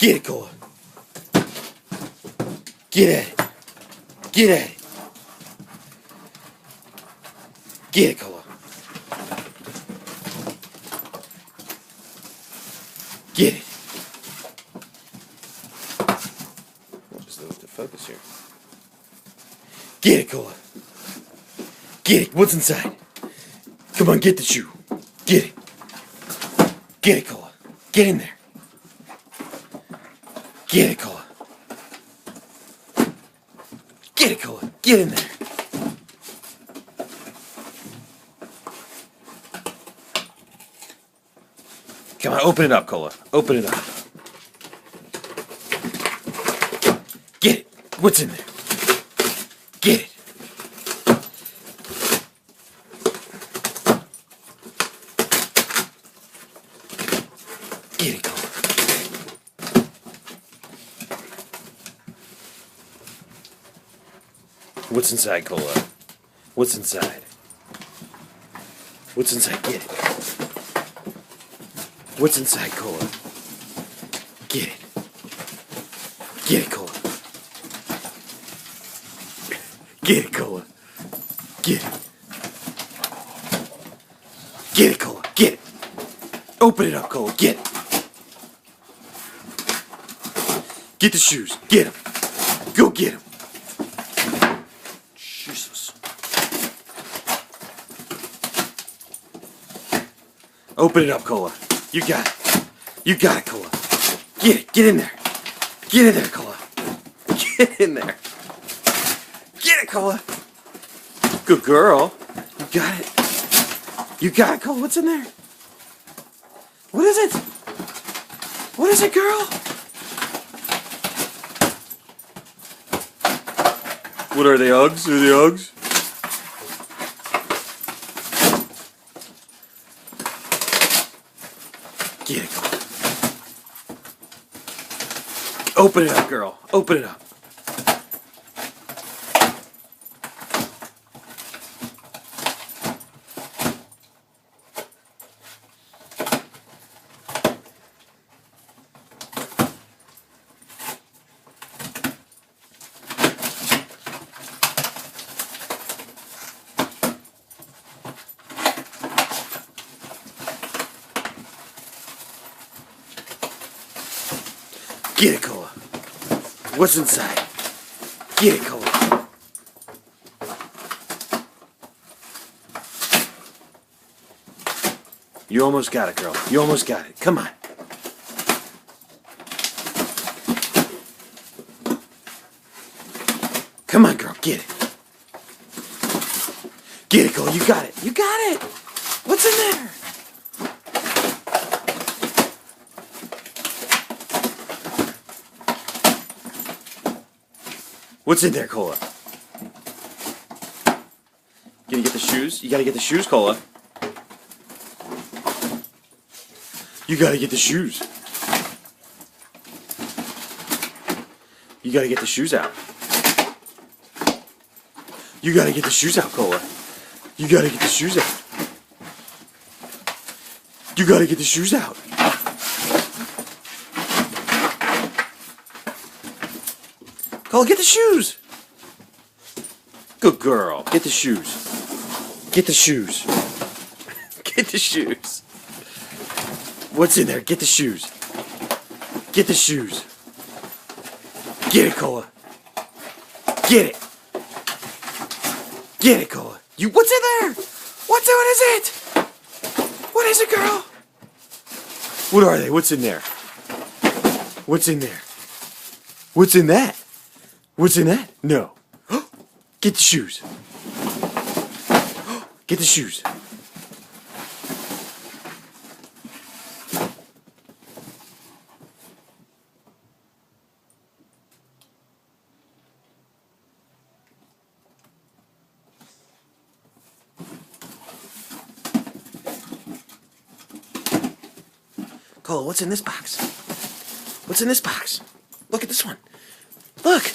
Get it, Cola. Get at it. Get at it. Get it, Cola. Get it. Just lose the focus here. Get it, Cola. Get it. What's inside? Come on, get the shoe. Get it. Get it, Cola. Get in there. Get it, Cola. Get it, Cola. Get in there. Come on, open it up, Cola. Open it up. Get it. What's in there? Get it. Get it, Cola. What's inside, Cola? What's inside? What's inside? Get it. What's inside, Cola? Get it. Get it, Cola. Get it, Cola. Get it. Get it, Cola. Get it. Open it up, Cola. Get it. Get the shoes. Get them. Go get them. Jesus. Open it up, Cola. You got it. You got it, Cola. Get it. Get in there. Get in there, Cola. Get in there. Get it, Cola. Good girl. You got it. You got it, Cola. What's in there? What is it? What is it, girl? What are they, Uggs? Are they Uggs? Get it, Cola. Open it up, girl. Open it up. Get it, Cola. What's inside? Get it, Cola. You almost got it, girl. You almost got it. Come on. Come on, girl. Get it. Get it, Cola. You got it. You got it. What's in there? What's in there, Cola? Gonna get the shoes? You gotta get the shoes, Cola. You gotta get the shoes. You gotta get the shoes out. You gotta get the shoes out, Cola. You gotta get the shoes out. You gotta get the shoes out. Cola, get the shoes. Good girl. Get the shoes. Get the shoes. Get the shoes. What's in there? Get the shoes. Get the shoes. Get it, Cola. Get it. Get it, Cola. What's in there? What is it? What is it, girl? What are they? What's in there? What's in there? What's in that? What's in that? No. Get the shoes. Get the shoes. Cole, what's in this box? What's in this box? Look at this one. Look.